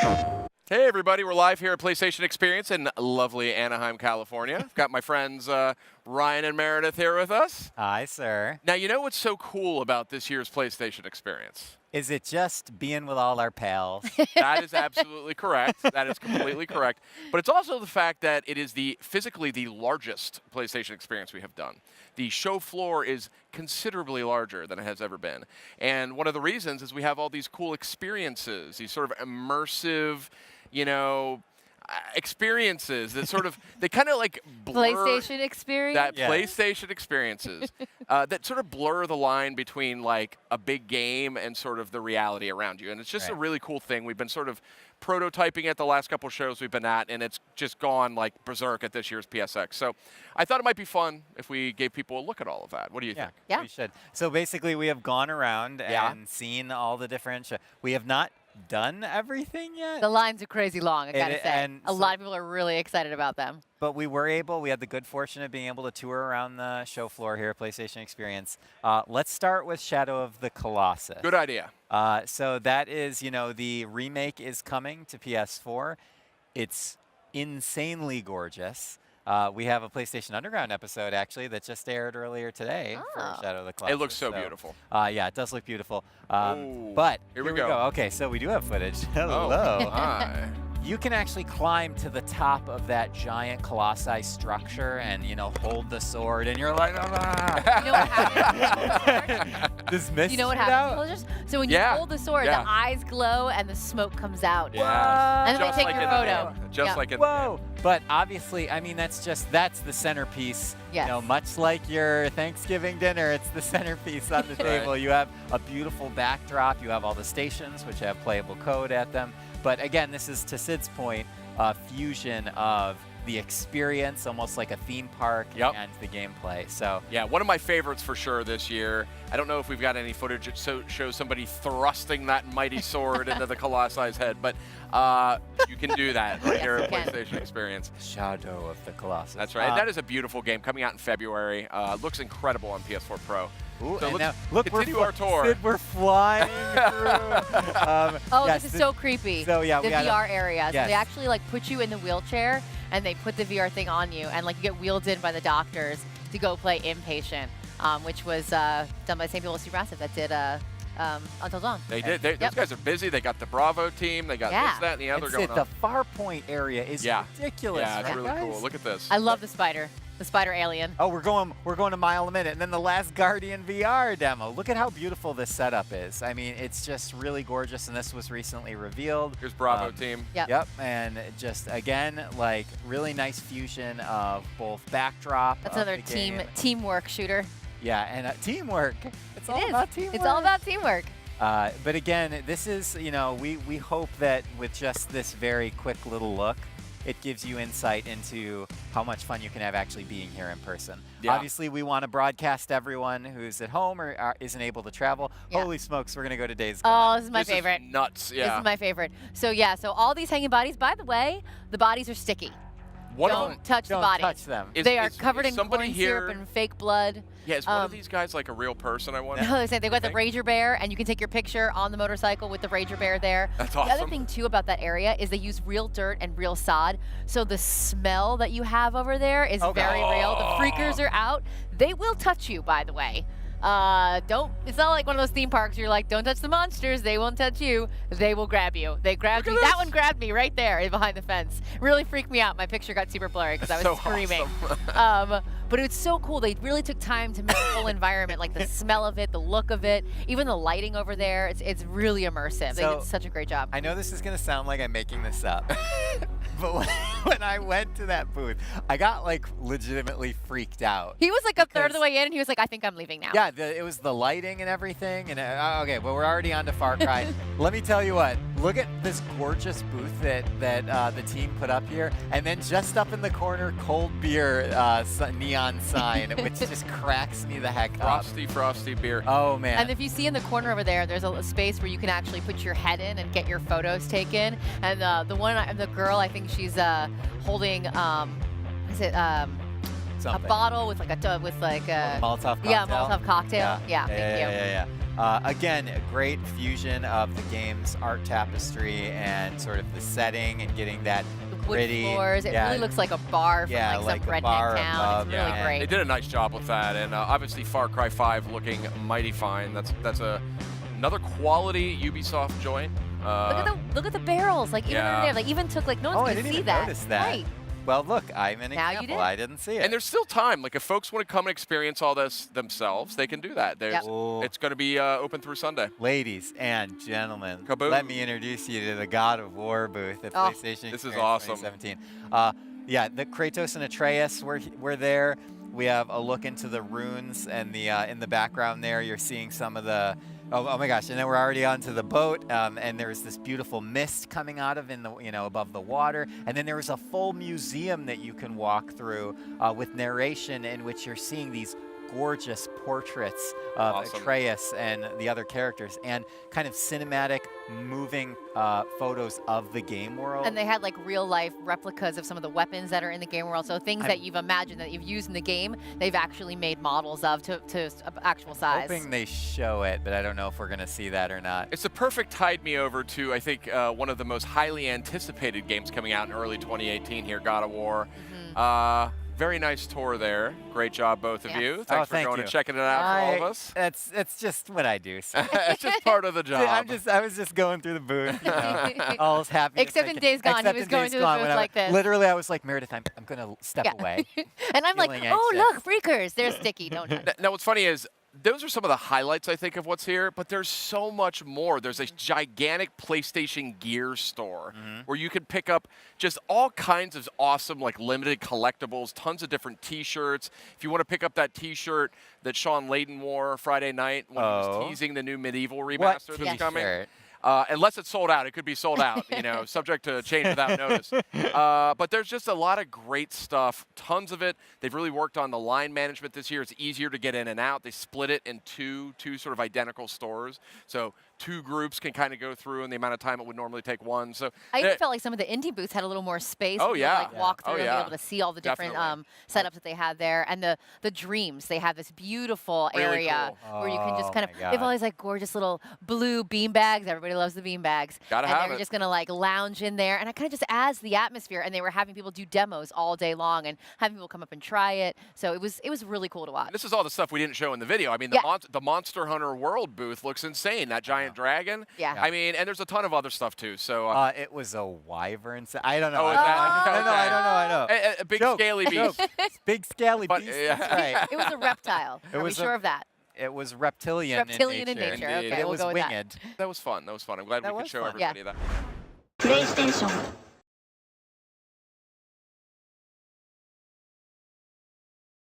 Hey everybody, we're live here at PlayStation Experience in lovely Anaheim, California. I've got my friends Ryan and Meredith here with us. Hi, sir. Now, you know what's so cool about this year's PlayStation Experience? Is it just being with all our pals? That is absolutely correct. That is completely correct. But it's also the fact that it is physically the largest PlayStation Experience we have done. The show floor is considerably larger than it has ever been. And one of the reasons is we have all these cool experiences, these sort of immersive, experiences that they kind of like blur PlayStation experience. that PlayStation experiences that sort of blur the line between like a big game and sort of the reality around you. And it's just a really cool thing. We've been sort of prototyping it the last couple of shows we've been at, and it's just gone like berserk at this year's PSX. So I thought it might be fun if we gave people a look at all of that. What do you think? Yeah, we should. So basically, we have gone around and seen all the different we have not done everything yet. The lines are crazy long, I gotta say. And a lot of people are really excited about them. But we had the good fortune of being able to tour around the show floor here at PlayStation Experience. Let's start with Shadow of the Colossus. Good idea. So that is, the remake is coming to PS4. It's insanely gorgeous. We have a PlayStation Underground episode, actually, that just aired earlier today for Shadow of the Colossus. It looks so beautiful. Yeah, it does look beautiful. But here we go. go. Okay, so we do have footage. Hello. Oh, hi. You can actually climb to the top of that giant colossi structure and, hold the sword, and you're like, ah. You know what happens? Does mist You know what shoot happens? out? So when you hold the sword, the eyes glow and the smoke comes out. Yeah. And then Just they take like your in the photo. game. Just like in Whoa! But obviously, I mean, that's the centerpiece. Yes. Much like your Thanksgiving dinner, it's the centerpiece on the table. You have a beautiful backdrop. You have all the stations, which have playable code at them. But again, this is, to Sid's point, a fusion of the experience, almost like a theme park, and the gameplay. So yeah, one of my favorites for sure this year. I don't know if we've got any footage that shows somebody thrusting that mighty sword into the Colossus head, but you can do that right here at PlayStation Experience. Shadow of the Colossus. That's right. And that is a beautiful game coming out in February. Looks incredible on PS4 Pro. Ooh, so and let's look, continue our tour. Sid, we're flying through. This is so creepy. So yeah, the VR areas. Yes. They actually like put you in the wheelchair and they put the VR thing on you, and like you get wheeled in by the doctors to go play Inpatient, which was done by the same people as Supermassive that did Until Dawn. They did. Those guys are busy. They got the Bravo team. They got this, that, and the other going on. The far point area is ridiculous. Yeah, it's right, really guys? cool. Look at this. I love the spider alien. Oh, we're going a mile a minute, and then the last Guardian VR demo. Look at how beautiful this setup is. I mean, it's just really gorgeous, and this was recently revealed. Here's Bravo team. Yep, and just again, like really nice fusion of both backdrop. That's another teamwork shooter. Yeah, and teamwork. It's all about teamwork. It's all about teamwork. But again, this is, we hope that with just this very quick little look, it gives you insight into how much fun you can have actually being here in person. Yeah. Obviously, we want to broadcast everyone who's at home or isn't able to travel. Yeah. Holy smokes, we're going to go to Days Gone. Oh, this is my favorite. Is nuts, yeah. This is my favorite. So so all these hanging bodies, by the way, the bodies are sticky. Don't touch the bodies. Don't touch them. They are covered in corn syrup and fake blood. Yeah, is one of these guys like a real person, I wonder? No, they've got the Rager Bear, and you can take your picture on the motorcycle with the Rager Bear there. That's awesome. The other thing, too, about that area is they use real dirt and real sod, so the smell that you have over there is very real. The freakers are out. They will touch you, by the way. It's not like one of those theme parks you're like, don't touch the monsters, they won't touch you. They will grab you. They grabbed me. That one grabbed me right there behind the fence. Really freaked me out. My picture got super blurry because I was screaming. Awesome. But it was so cool. They really took time to make the whole environment, like the smell of it, the look of it, even the lighting over there. It's really immersive. They did such a great job. I know this is going to sound like I'm making this up, but when I went to that booth, I got like legitimately freaked out. He was like a third of the way in, and he was like, I think I'm leaving now. Yeah, it was the lighting and everything. And okay, well, we're already on to Far Cry. Let me tell you what. Look at this gorgeous booth that the team put up here, and then just up in the corner, cold beer neon sign, which just cracks me the heck up. Frosty beer. Oh man! And if you see in the corner over there, there's a space where you can actually put your head in and get your photos taken. And the girl, I think she's holding, something. A bottle with like a Molotov cocktail. Yeah, Molotov cocktail. Yeah, thank you. Again, a great fusion of the game's art tapestry and sort of the setting and getting that The wood gritty. floors. It really looks like a bar from Yeah, like like some a bar redneck town. above, It's really yeah. great. They did a nice job with that, and obviously Far Cry 5 looking mighty fine. That's another quality Ubisoft joint. Look at the barrels. Like even Yeah. in there, like even took like no Oh, one's I gonna didn't see even that. notice that. Right. Well, look, I'm an Now you example. did. I didn't see it. And there's still time. Like if folks want to come and experience all this themselves, they can do that. Yep. It's going to be open through Sunday. Ladies and gentlemen, Kaboom. let me introduce you to the God of War booth at Oh, PlayStation this is Experience awesome. 2017. Yeah, the Kratos and Atreus were there. We have a look into the runes, and in the background there, you're seeing some of the. Oh my gosh! And then we're already onto the boat, and there's this beautiful mist coming out of above the water, and then there is a full museum that you can walk through with narration in which you're seeing these gorgeous portraits of Awesome. Atreus and the other characters, and kind of cinematic, moving photos of the game world. And they had like real life replicas of some of the weapons that are in the game world. So things that you've imagined that you've used in the game, they've actually made models of to actual size. Hoping they show it, but I don't know if we're going to see that or not. It's a perfect tide me over to, I think, one of the most highly anticipated games coming out in early 2018 here, God of War. Very nice tour there. Great job, both of Yes. you. Thanks for thank going you. and checking it out for all of us. It's just what I do. So. It's just part of the job. I was just going through the booth, all happy. Except in Days Gone, he was going through the booth like this. Literally, I was like, Meredith, I'm going to step away. And I'm like, Feeling oh, anxious. look, freakers. They're sticky. Don't touch. Now, what's funny is those are some of the highlights, I think, of what's here, but there's so much more. There's a gigantic PlayStation Gear store where you can pick up just all kinds of awesome, like, limited collectibles, tons of different T-shirts. If you want to pick up that T-shirt that Sean Layden wore Friday night when he was teasing the new Medieval remaster that's coming. T-shirt? Unless it's sold out, it could be sold out, subject to change without notice. But there's just a lot of great stuff, tons of it. They've really worked on the line management this year. It's easier to get in and out. They split it in two sort of identical stores. So 2 groups can kind of go through in the amount of time it would normally take one. So I even felt like some of the indie booths had a little more space. Oh, for you to, yeah. like walk through Oh, and yeah. be able to see all the different Definitely. setups that they had there. And the dreams, they have this beautiful Really area cool. where you can just kind of, Oh, my they have God. all these like gorgeous little blue bean bags. Everybody loves the bean bags. Gotta and have they're it. just gonna like lounge in there, and it kind of just adds the atmosphere. And they were having people do demos all day long and having people come up and try it. So it was really cool to watch. This is all the stuff we didn't show in the video. I mean, Yeah. the Monster Hunter World booth looks insane. That giant dragon. Yeah. I mean, and there's a ton of other stuff too. So It was a wyvern. I don't know. Oh, I is that- don't know. okay. I know. a big Joke, scaly joke. beast. Big scaly But, beast. yeah. That's right. It was a reptile. It Are we was a- sure of that? It was reptilian, Reptilian in nature. nature. Indeed. Okay, But it we'll was go with that. winged. That was fun. I'm glad That we could was show fun. Yeah. everybody that. PlayStation